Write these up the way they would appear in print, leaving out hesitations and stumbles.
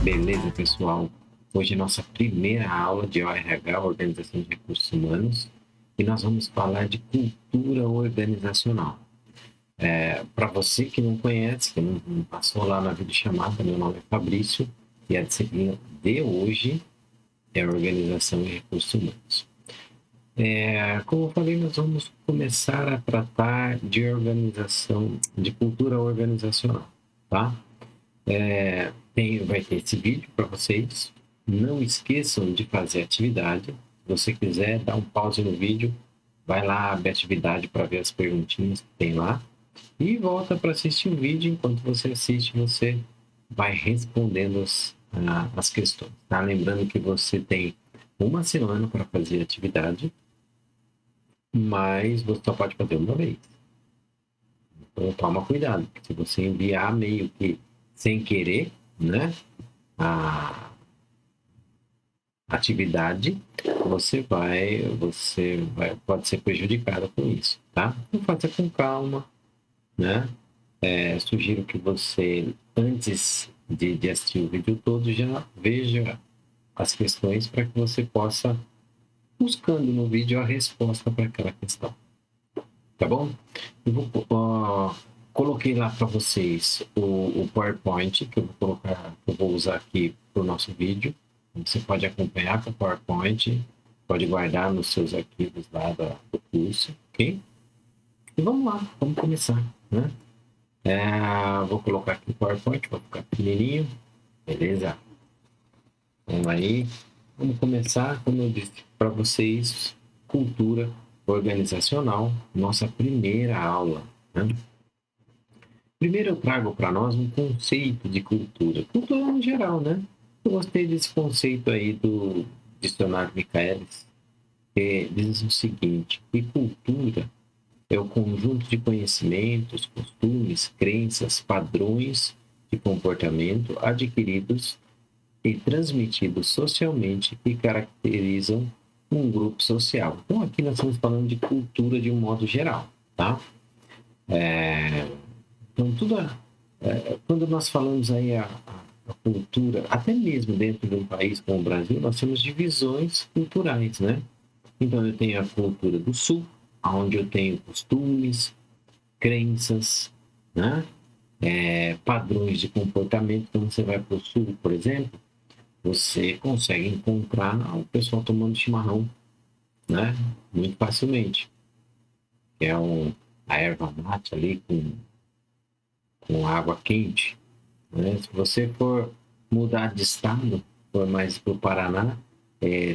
Beleza, pessoal? Hoje é nossa primeira aula de ORH, Organização de Recursos Humanos, e nós vamos falar de cultura organizacional. Para você que não conhece, que não passou lá na videochamada, meu nome é Fabrício e a disciplina de hoje é Organização e Recursos Humanos. Como eu falei, nós vamos começar a tratar de organização, de cultura organizacional, tá? Vai ter esse vídeo para vocês. Não esqueçam de fazer atividade. Se você quiser, dá um pause no vídeo, vai lá, abre a atividade para ver as perguntinhas que tem lá e volta para assistir o vídeo. Enquanto você assiste, você vai respondendo as questões. Tá? Lembrando que você tem uma semana para fazer a atividade, mas você só pode fazer uma vez. Então toma cuidado, porque se você enviar meio que sem querer, né, a atividade, pode ser prejudicado com isso, tá? Então faça com calma, né? Sugiro que você, antes de assistir o vídeo todo, já veja as questões para que você possa buscando no vídeo a resposta para aquela questão, tá bom? Coloquei lá para vocês o PowerPoint que eu vou usar aqui para o nosso vídeo. Você pode acompanhar com o PowerPoint, pode guardar nos seus arquivos lá do curso, ok? E vamos lá, vamos começar, né? Vou colocar aqui o PowerPoint, vai ficar pequenininho, beleza? Vamos aí, vamos começar, como eu disse para vocês, cultura organizacional, nossa primeira aula, né? Primeiro eu trago para nós um conceito de cultura, cultura no geral, né? Eu gostei desse conceito aí do dicionário Michaelis, que diz o seguinte, que cultura é o conjunto de conhecimentos, costumes, crenças, padrões de comportamento adquiridos e transmitidos socialmente que caracterizam um grupo social. Então aqui nós estamos falando de cultura de um modo geral, tá? Então quando nós falamos aí a cultura, até mesmo dentro de um país como o Brasil, nós temos divisões culturais, né? Então eu tenho a cultura do Sul, onde eu tenho costumes, crenças, né? Padrões de comportamento. Então você vai para o Sul, por exemplo, você consegue encontrar o pessoal tomando chimarrão, né? Muito facilmente. Que é a erva mate ali com água quente, né? Se você for mudar de estado, for mais para o Paraná,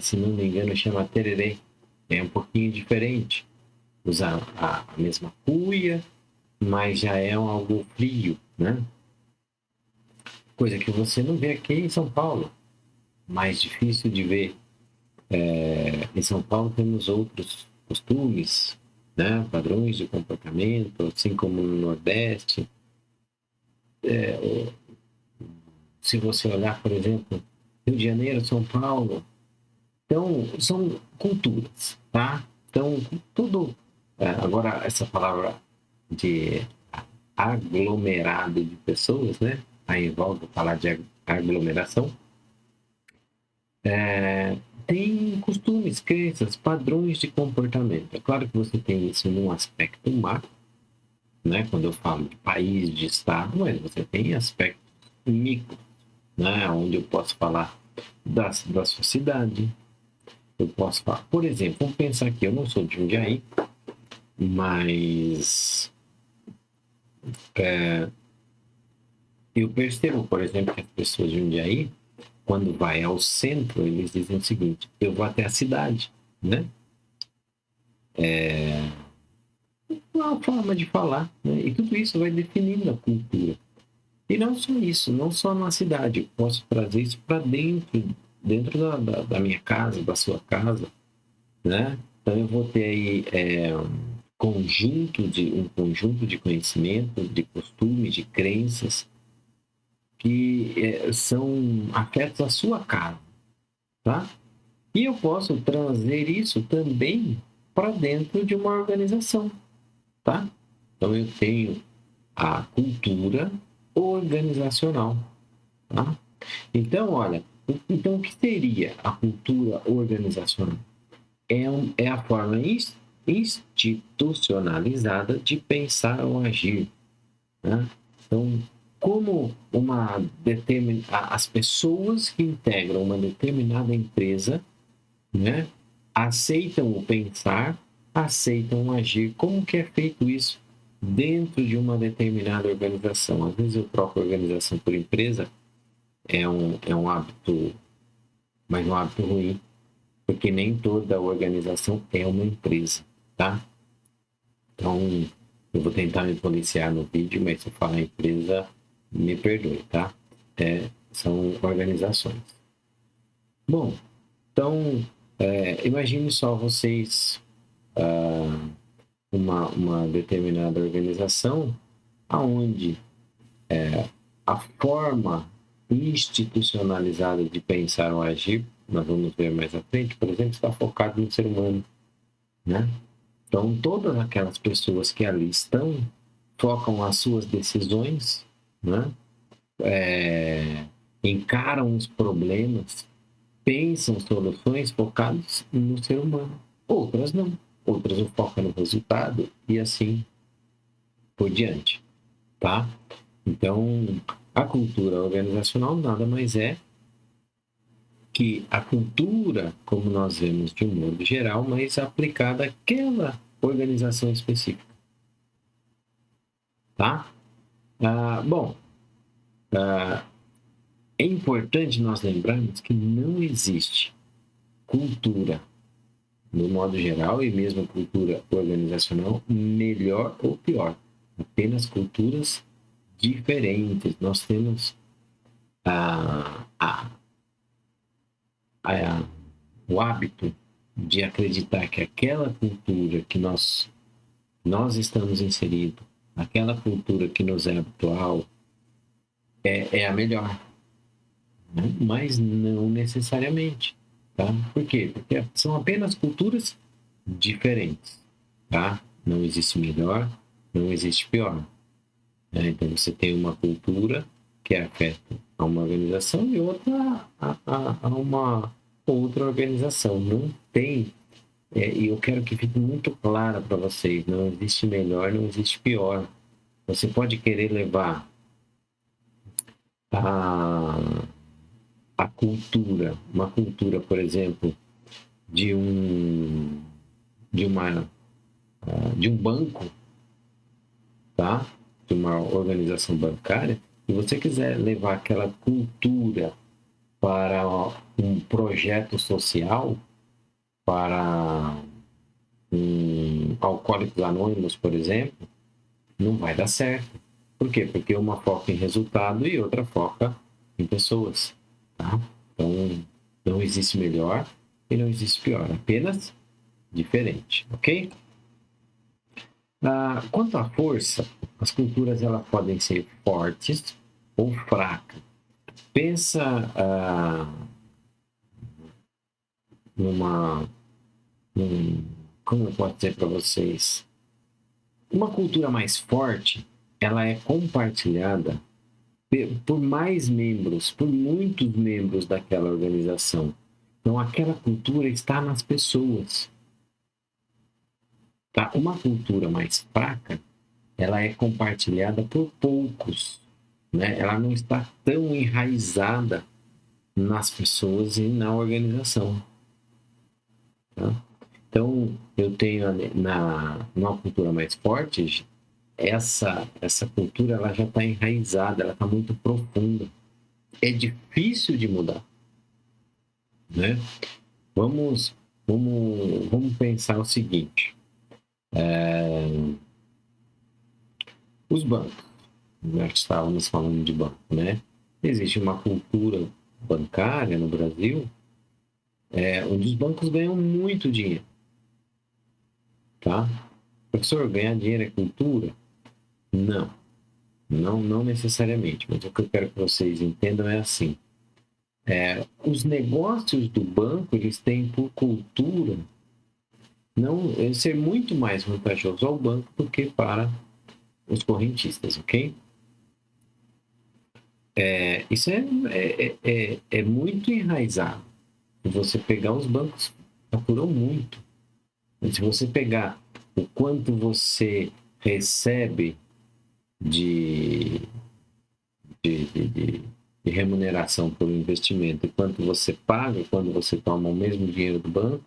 se não me engano, chama tererê. É um pouquinho diferente. Usa a mesma cuia, mas já é algo frio, né? Coisa que você não vê aqui em São Paulo. Mais difícil de ver. Em São Paulo temos outros costumes, né? Padrões de comportamento, assim como no Nordeste. Se você olhar, por exemplo, Rio de Janeiro, São Paulo, então são culturas, tá? Então tudo. Agora essa palavra de aglomerado de pessoas, né? Aí envolve falar de aglomeração. Tem costumes, crenças, padrões de comportamento. É claro que você tem isso num aspecto macro, né? Quando eu falo de país, de estado, mas você tem aspectos micro, né? Onde eu posso falar da sua cidade. Eu posso falar, por exemplo, vamos pensar aqui, eu não sou de Jundiaí, mas eu percebo, por exemplo, que as pessoas de Jundiaí, quando vai ao centro, eles dizem o seguinte, eu vou até a cidade, né? Uma forma de falar, né? E tudo isso vai definindo a cultura. E não só isso, não só na cidade, eu posso trazer isso para dentro da minha casa, da sua casa, né? Então eu vou ter aí um conjunto de conhecimento, de costumes, de crenças que são afetos à sua casa, tá? E eu posso trazer isso também, para dentro de uma organização, tá? Então eu tenho a cultura organizacional, tá? Então, olha, então o que seria a cultura organizacional? É a forma institucionalizada de pensar ou agir, né? Então, como as pessoas que integram uma determinada empresa, né, aceitam o pensar, aceitam o agir. Como que é feito isso dentro de uma determinada organização? Às vezes eu troco organização por empresa, é um hábito, mas um hábito ruim, porque nem toda organização é uma empresa, tá? Então, eu vou tentar me policiar no vídeo, mas se eu falar empresa, me perdoe, tá? São organizações. Bom, então, imagine só vocês, uma determinada organização, aonde a forma institucionalizada de pensar ou agir, nós vamos ver mais à frente, por exemplo, está focado no ser humano, né? Então, todas aquelas pessoas que ali estão focam as suas decisões, né? Encaram os problemas, pensam soluções focadas no ser humano. Outras não. Outras focam no resultado e assim por diante, tá? Então, a cultura organizacional nada mais é que a cultura, como nós vemos de um modo geral, mas aplicada àquela organização específica, tá? Bom, é importante nós lembrarmos que não existe cultura, no modo geral, e mesmo cultura organizacional, melhor ou pior. Apenas culturas diferentes. Nós temos a, a, a, o hábito de acreditar que aquela cultura que nós estamos inseridos, aquela cultura que nos é habitual, é a melhor, né? Mas não necessariamente, tá? Por quê? Porque são apenas culturas diferentes, tá? Não existe melhor, não existe pior, né? Então você tem uma cultura que afeta a uma organização e outra a uma outra organização. Não tem, e eu quero que fique muito claro para vocês, não existe melhor, não existe pior. Você pode querer levar a, a cultura, uma cultura, por exemplo, de um de uma de um banco, tá? De uma organização bancária, e você quiser levar aquela cultura para um projeto social, para Alcoólicos Anônimos, por exemplo, não vai dar certo. Por quê? Porque uma foca em resultado e outra foca em pessoas, tá? Então, não existe melhor e não existe pior, apenas diferente, ok? Quanto à força, as culturas elas podem ser fortes ou fracas. Pensa numa, como eu posso dizer para vocês, uma cultura mais forte, ela é compartilhada por mais membros, por muitos membros daquela organização. Então, aquela cultura está nas pessoas. Tá? Uma cultura mais fraca, ela é compartilhada por poucos, né? Ela não está tão enraizada nas pessoas e na organização, tá? Então, eu tenho numa cultura mais forte, essa cultura ela já está enraizada, ela está muito profunda. É difícil de mudar, né? Vamos pensar o seguinte: os bancos, já estávamos falando de banco, né? Existe uma cultura bancária no Brasil, onde os bancos ganham muito dinheiro, tá? Professor, ganhar dinheiro é cultura? Não, não necessariamente, mas o que eu quero que vocês entendam é assim: os negócios do banco, eles têm por cultura não ser muito mais vantajoso ao banco do que para os correntistas, ok? Isso é muito enraizado. Se você pegar, os bancos faturam muito. E se você pegar o quanto você recebe de, de remuneração por investimento e quanto você paga quando você toma o mesmo dinheiro do banco,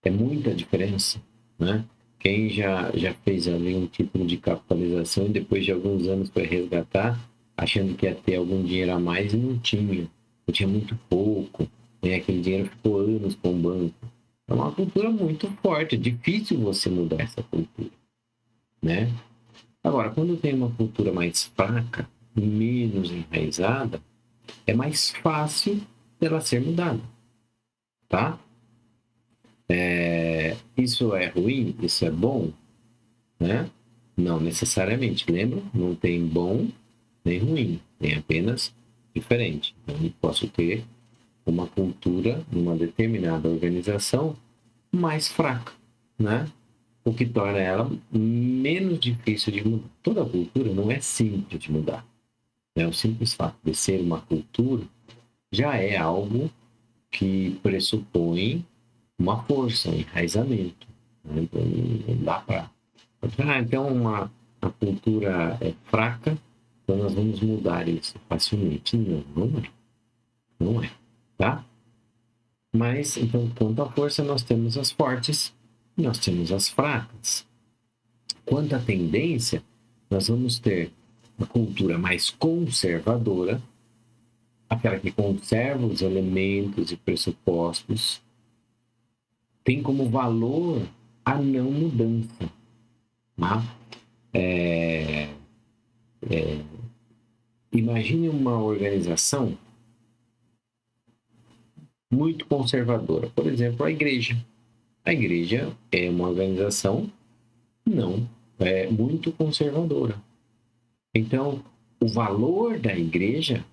é muita diferença, né? Quem já fez ali um título de capitalização e depois de alguns anos foi resgatar, achando que ia ter algum dinheiro a mais e não tinha. Ou tinha muito pouco, né? Aquele dinheiro ficou anos com o banco. É uma cultura muito forte, é difícil você mudar essa cultura, né? Agora, quando tem uma cultura mais fraca, menos enraizada, é mais fácil dela ser mudada, tá? Isso é ruim? Isso é bom? Né? Não necessariamente. Lembra? Não tem bom nem ruim. Tem apenas diferente. Então, eu posso ter uma cultura numa determinada organização mais fraca, né? O que torna ela menos difícil de mudar. Toda cultura não é simples de mudar. Né? O simples fato de ser uma cultura já é algo que pressupõe uma força, um enraizamento. Né? Então, não dá para. Então, a cultura é fraca, então nós vamos mudar isso facilmente. Não, não é. Não é. Tá? Mas, então, quanto à força, nós temos as fortes e nós temos as fracas. Quanto à tendência, nós vamos ter uma cultura mais conservadora, aquela que conserva os elementos e pressupostos, tem como valor a não mudança. Tá? Imagine uma organização muito conservadora, por exemplo, a igreja. A igreja é uma organização não muito conservadora. Então, o valor da igreja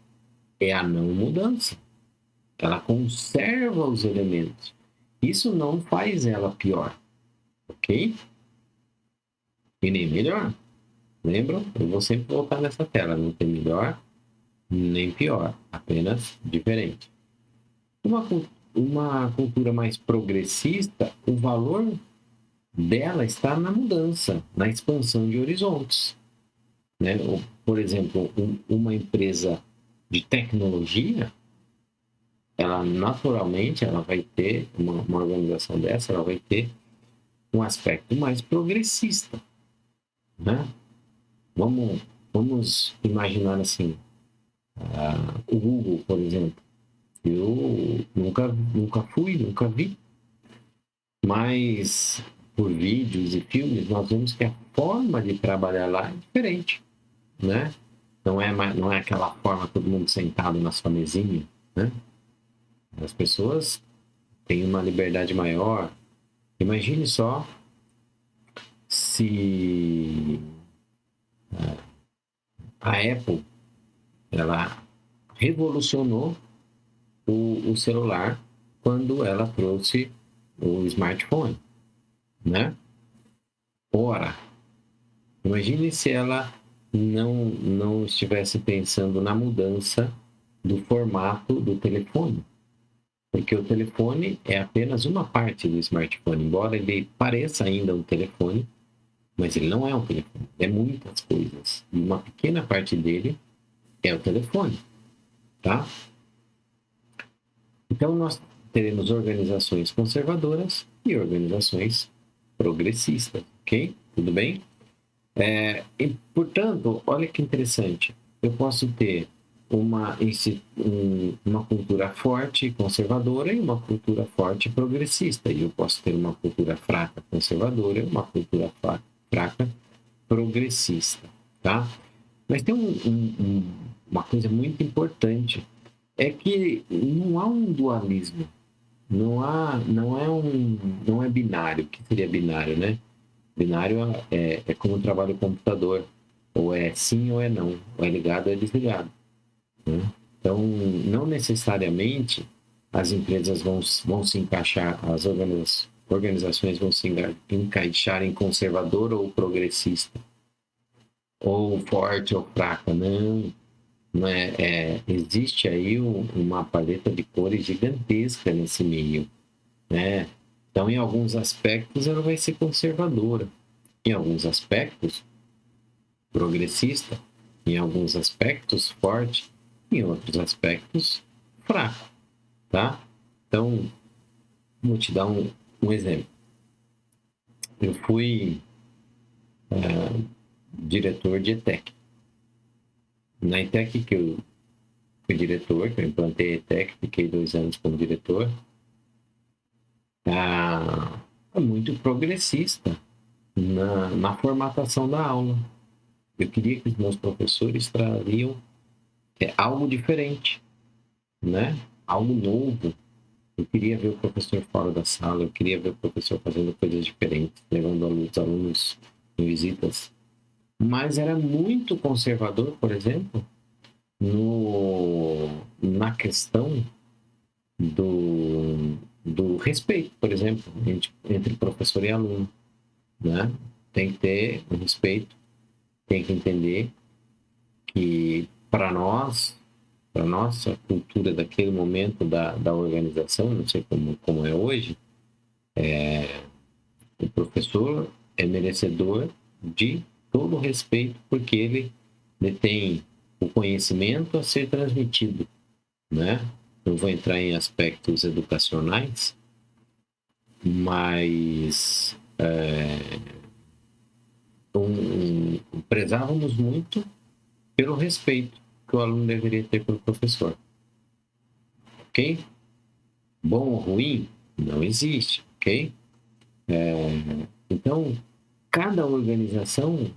é a não mudança. Ela conserva os elementos. Isso não faz ela pior, ok? E nem melhor. Lembram? Eu vou sempre voltar nessa tela. Não tem melhor nem pior, apenas diferente. Uma, uma cultura mais progressista, o valor dela está na mudança, na expansão de horizontes. Né? Por exemplo, uma empresa de tecnologia, ela naturalmente ela vai ter, uma organização dessa, ela vai ter um aspecto mais progressista. Né? Vamos imaginar assim, o Google, por exemplo. Eu nunca fui, nunca vi, mas por vídeos e filmes nós vemos que a forma de trabalhar lá é diferente, né? Não é aquela forma todo mundo sentado na sua mesinha, né? As pessoas têm uma liberdade maior. Imagine só se a Apple ela revolucionou o celular quando ela trouxe o smartphone, né? Ora, imagine se ela não estivesse pensando na mudança do formato do telefone, porque o telefone é apenas uma parte do smartphone, embora ele pareça ainda um telefone, mas ele não é um telefone, é muitas coisas, e uma pequena parte dele é o telefone, tá? Então, nós teremos organizações conservadoras e organizações progressistas, ok? Tudo bem? E, portanto, olha que interessante. Eu posso ter uma cultura forte conservadora e uma cultura forte progressista. E eu posso ter uma cultura fraca conservadora e uma cultura fraca progressista, tá? Mas tem uma coisa muito importante é que não há um dualismo, não é binário. O que seria binário, né? Binário é como trabalha o computador, ou é sim ou é não, ou é ligado ou é desligado. Né? Então, não necessariamente as empresas vão se encaixar, as organizações vão se encaixar em conservadora ou progressista, ou forte ou fraca. Não, não existe aí uma paleta de cores gigantesca nesse meio, né? Então, em alguns aspectos, ela vai ser conservadora, em alguns aspectos, progressista, em alguns aspectos, forte, em outros aspectos, fraco, tá? Então, vou te dar um exemplo. Eu fui diretor de ETEC. Na ETEC que eu fui diretor, que eu implantei a ETEC, fiquei 2 anos como diretor, é muito progressista na formatação da aula. Eu queria que os meus professores trariam algo diferente, né? Algo novo. Eu queria ver o professor fora da sala, eu queria ver o professor fazendo coisas diferentes, levando os alunos em visitas. Mas era muito conservador, por exemplo, na questão do respeito, por exemplo, entre professor e aluno, né? Tem que ter um respeito, tem que entender que para nós, para nossa cultura daquele momento da organização, não sei como é hoje, o professor é merecedor de todo o respeito porque ele detém o conhecimento a ser transmitido, né? Não vou entrar em aspectos educacionais, mas prezávamos muito pelo respeito que o aluno deveria ter pelo professor. Ok? Bom ou ruim? Não existe, ok? Então, cada organização,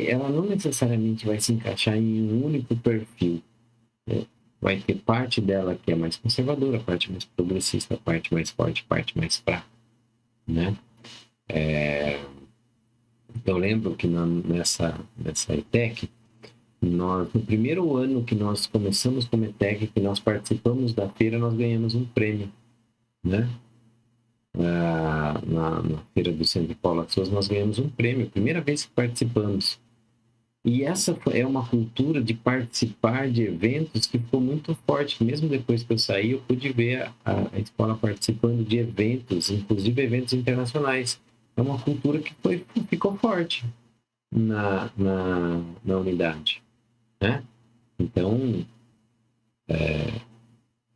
ela não necessariamente vai se encaixar em um único perfil. Vai ter parte dela que é mais conservadora, parte mais progressista, parte mais forte, parte mais fraca, né? Eu lembro que nessa ETEC, no primeiro ano que nós começamos como ETEC, que nós participamos da feira, nós ganhamos um prêmio, né? Na feira do Centro de Paula Souza, nós ganhamos um prêmio, primeira vez que participamos. E essa é uma cultura de participar de eventos que ficou muito forte. Mesmo depois que eu saí, eu pude ver a escola participando de eventos, inclusive eventos internacionais. É uma cultura que ficou forte na unidade, né? Então,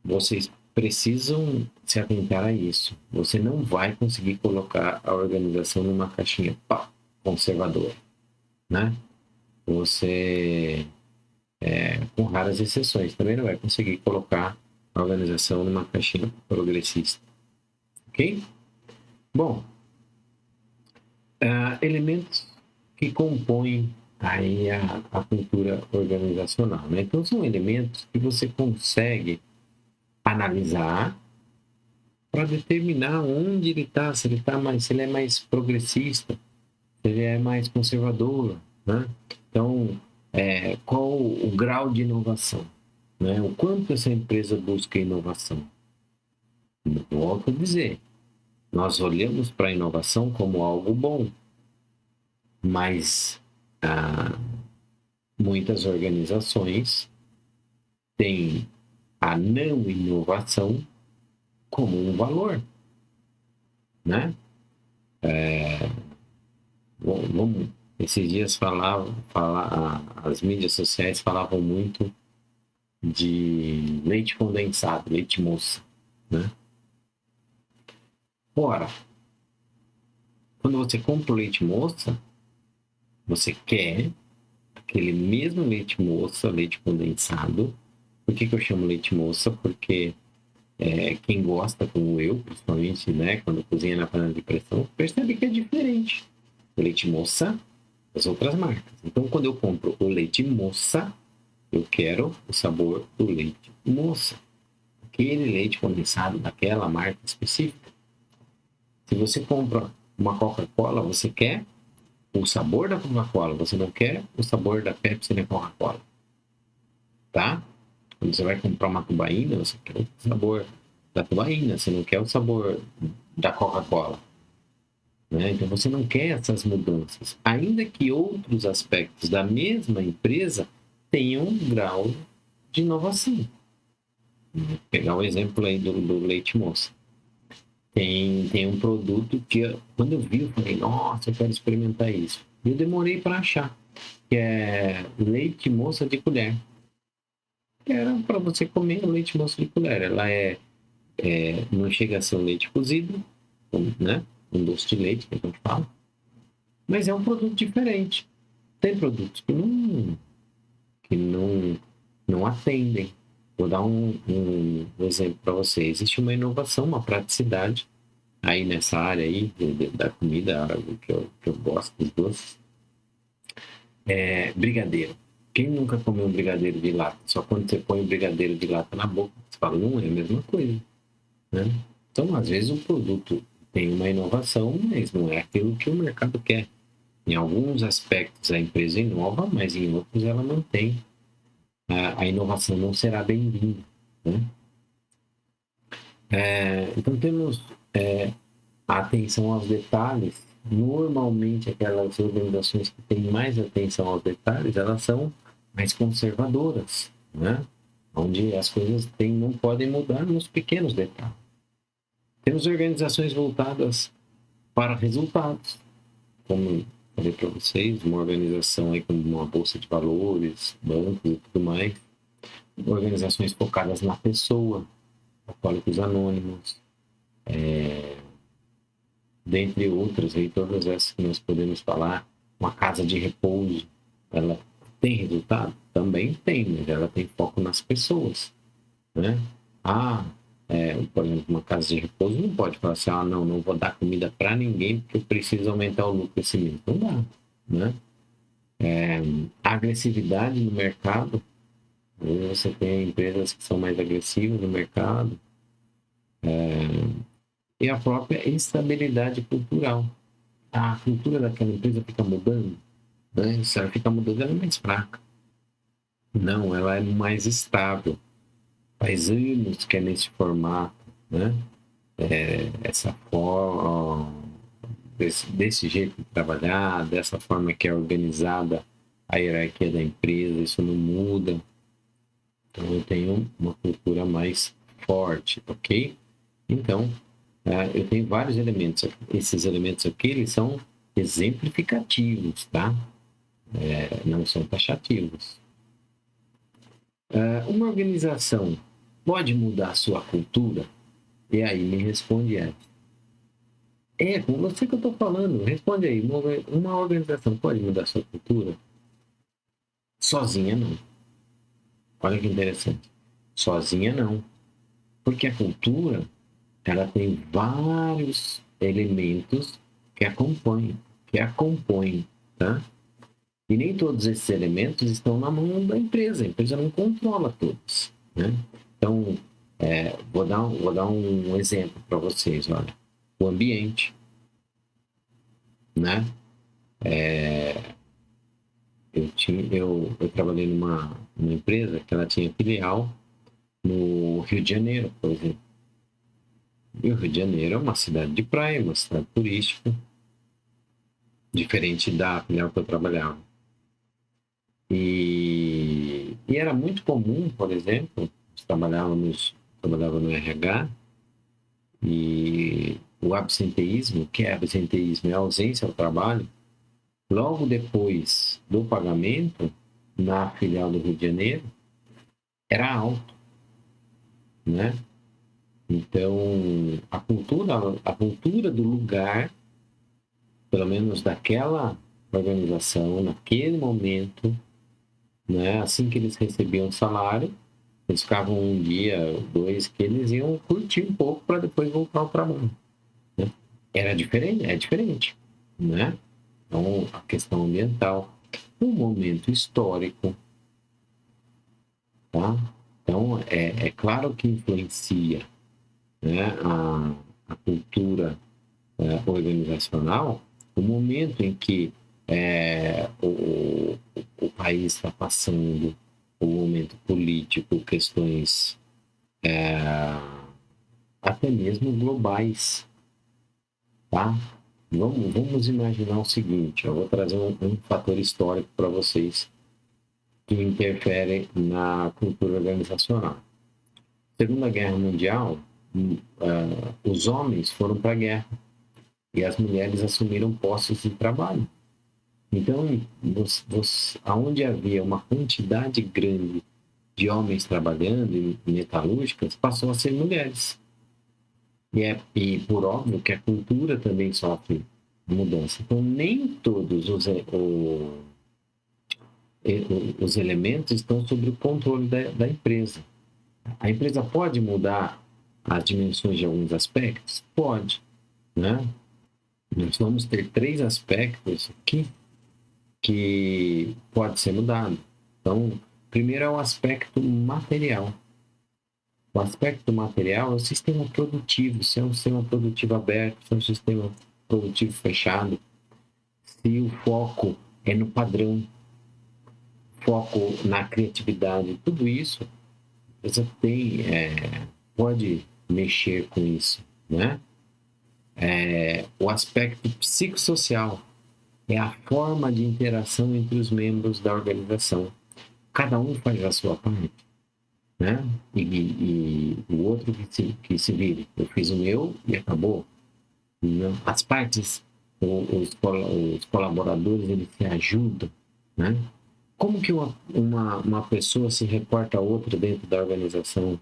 vocês precisam se atentar a isso. Você não vai conseguir colocar a organização numa caixinha conservadora, né? Você, com raras exceções, também não vai conseguir colocar a organização numa caixinha progressista. Ok? Bom, elementos que compõem aí a cultura organizacional, né? Então, são elementos que você consegue analisar para determinar onde ele está, se ele é mais progressista, se ele é mais conservador, né? Então, qual o grau de inovação, né? O quanto essa empresa busca inovação. Volto a dizer, nós olhamos para a inovação como algo bom, mas muitas organizações têm a não inovação como um valor, né? Esses dias as mídias sociais falavam muito de leite condensado, leite moça, né? Ora, quando você compra o leite moça, você quer aquele mesmo leite moça, leite condensado. Por que eu chamo leite moça? Porque quem gosta, como eu, principalmente, né, quando cozinha na panela de pressão, percebe que é diferente o leite moça das outras marcas. Então, quando eu compro o leite moça, eu quero o sabor do leite moça. Aquele leite condensado daquela marca específica. Se você compra uma Coca-Cola, você quer o sabor da Coca-Cola, você não quer o sabor da Pepsi na Coca-Cola. Tá? Quando você vai comprar uma tubaína, você quer o sabor da tubaína, você não quer o sabor da Coca-Cola, né? Então você não quer essas mudanças, ainda que outros aspectos da mesma empresa tenham um grau de inovação. Vou pegar o exemplo aí do leite moça. Tem um produto que, quando eu vi, eu falei, nossa, eu quero experimentar isso. E eu demorei para achar, que é leite moça de colher. Que era para você comer leite moça de colher. Ela não chega a ser um leite cozido, né? Um doce de leite, que a gente fala. Mas é um produto diferente. Tem produtos que não atendem. Vou dar um exemplo para você. Existe uma inovação, uma praticidade aí nessa área aí da comida árabe que eu gosto dos doces. Brigadeiro. Quem nunca comeu um brigadeiro de lata? Só quando você põe o brigadeiro de lata na boca, você fala, não é a mesma coisa, né? Então, às vezes, o produto tem uma inovação, mas não é aquilo que o mercado quer. Em alguns aspectos, a empresa inova, mas em outros, ela mantém. A inovação não será bem-vinda, né? Então, temos a atenção aos detalhes. Normalmente, aquelas organizações que têm mais atenção aos detalhes, elas são mais conservadoras, né? Onde as coisas não podem mudar nos pequenos detalhes. Temos organizações voltadas para resultados, como falei para vocês, uma organização aí como uma bolsa de valores, bancos e tudo mais, organizações focadas na pessoa, alcoólicos anônimos, dentre outras, aí, todas essas que nós podemos falar, uma casa de repouso, ela tem resultado? Também tem, mas ela tem foco nas pessoas, né? Por exemplo, uma casa de repouso não pode falar assim, não vou dar comida para ninguém porque eu preciso aumentar o lucro esse mês. Não dá, né? A agressividade no mercado, você tem empresas que são mais agressivas no mercado, e a própria instabilidade cultural. A cultura daquela empresa fica mudando, né? Se ela fica mudando, ela é mais fraca. Não, ela é mais estável. Faz anos que é nesse formato, né? Essa forma, desse jeito de trabalhar, dessa forma que é organizada a hierarquia da empresa, isso não muda. Então, eu tenho uma cultura mais forte, ok? Então, eu tenho vários elementos. Esses elementos aqui, eles são exemplificativos, tá? Não são taxativos. Uma organização pode mudar a sua cultura? E aí me responde essa. Com você que eu estou falando. Responde aí. Uma organização pode mudar a sua cultura? Sozinha, não. Olha que interessante. Sozinha, não. Porque a cultura, ela tem vários elementos que a compõem, tá? E nem todos esses elementos estão na mão da empresa. A empresa não controla todos, né? Então, vou dar um exemplo para vocês. Olha, o ambiente, né? Eu trabalhei numa empresa que ela tinha filial no Rio de Janeiro, por exemplo. E o Rio de Janeiro é uma cidade de praia, uma cidade turística, diferente da filial que eu trabalhava. E era muito comum, por exemplo, trabalhava no RH, e o absenteísmo, que é absenteísmo, é a ausência ao trabalho, logo depois do pagamento, na filial do Rio de Janeiro, era alto, né? Então, a cultura do lugar, pelo menos daquela organização, naquele momento, né? Assim que eles recebiam o salário, eles ficavam um dia, dois, que eles iam curtir um pouco para depois voltar ao trabalho, né? Era diferente, é diferente, né? Então, a questão ambiental, um momento histórico, tá? Então, é claro que influencia, né, a cultura organizacional, o momento em que o país está passando, o momento político, questões até mesmo globais, tá? Vamos imaginar o seguinte, eu vou trazer um fator histórico para vocês que interfere na cultura organizacional. Segunda Guerra Mundial, os homens foram para a guerra e as mulheres assumiram postos de trabalho. Então, aonde havia uma quantidade grande de homens trabalhando em metalúrgicas, passou a ser mulheres. E por óbvio que a cultura também sofre mudança. Então, nem todos os elementos estão sob o controle da empresa. A empresa pode mudar as dimensões de alguns aspectos? Pode, né? Nós vamos ter 3 aspectos aqui que pode ser mudado. Então, primeiro é o aspecto material. O aspecto material é o sistema produtivo, se é um sistema produtivo aberto, se é um sistema produtivo fechado, se o foco é no padrão, foco na criatividade, tudo isso você pode mexer com isso, né? O aspecto psicossocial é a forma de interação entre os membros da organização. Cada um faz a sua parte, né? E o outro que se vire. Eu fiz o meu e acabou. Não. As partes, os colaboradores, eles se ajudam, né? Como que uma pessoa se reporta a outra dentro da organização?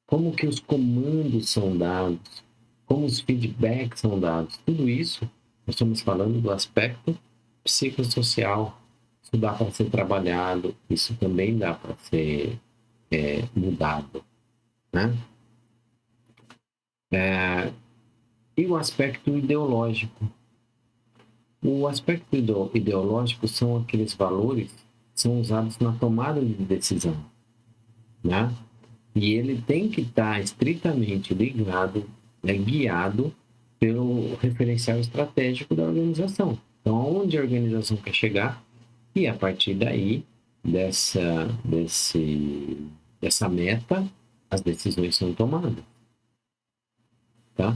Como que os comandos são dados? Como os feedbacks são dados? Tudo isso, nós estamos falando do aspecto psicossocial. Isso dá para ser trabalhado, isso também dá para ser mudado, né? E o aspecto ideológico. O aspecto ideológico são aqueles valores que são usados na tomada de decisão, né? E ele tem que estar estritamente ligado, guiado pelo referencial estratégico da organização. Então, aonde a organização quer chegar, e a partir daí, dessa meta, as decisões são tomadas. Tá?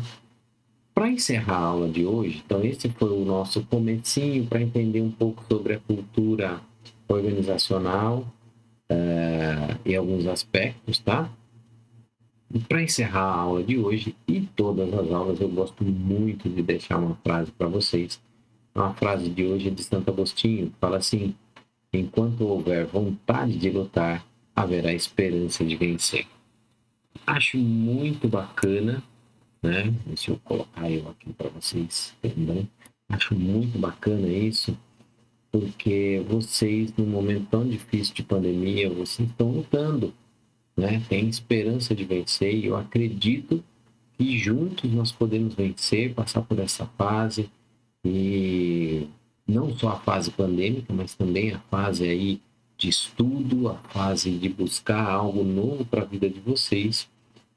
Para encerrar a aula de hoje, então esse foi o nosso comecinho para entender um pouco sobre a cultura organizacional e alguns aspectos, tá? E para encerrar a aula de hoje e todas as aulas, eu gosto muito de deixar uma frase para vocês. Uma frase de hoje é de Santo Agostinho, que fala assim: enquanto houver vontade de lutar, haverá esperança de vencer. Acho muito bacana, né? Deixa eu colocar eu aqui para vocês também. Acho muito bacana isso, porque vocês, num momento tão difícil de pandemia, vocês estão lutando, né? Tem esperança de vencer e eu acredito que juntos nós podemos vencer, passar por essa fase e não só a fase pandêmica, mas também a fase aí de estudo, a fase de buscar algo novo para a vida de vocês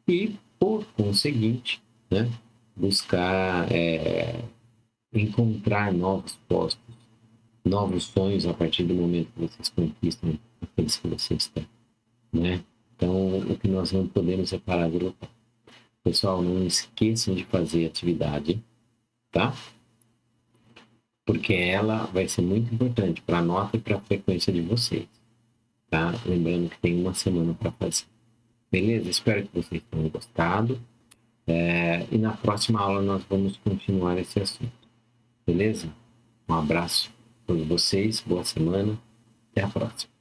e, por conseguinte, né, buscar encontrar novos postos, novos sonhos a partir do momento que vocês conquistam aqueles que vocês têm, né? Então, o que nós não podemos é parar de lutar. Pessoal, não esqueçam de fazer atividade, tá? Porque ela vai ser muito importante para a nota e para a frequência de vocês, tá? Lembrando que tem uma semana para fazer. Beleza? Espero que vocês tenham gostado. E na próxima aula nós vamos continuar esse assunto. Beleza? Um abraço para vocês, boa semana, até a próxima.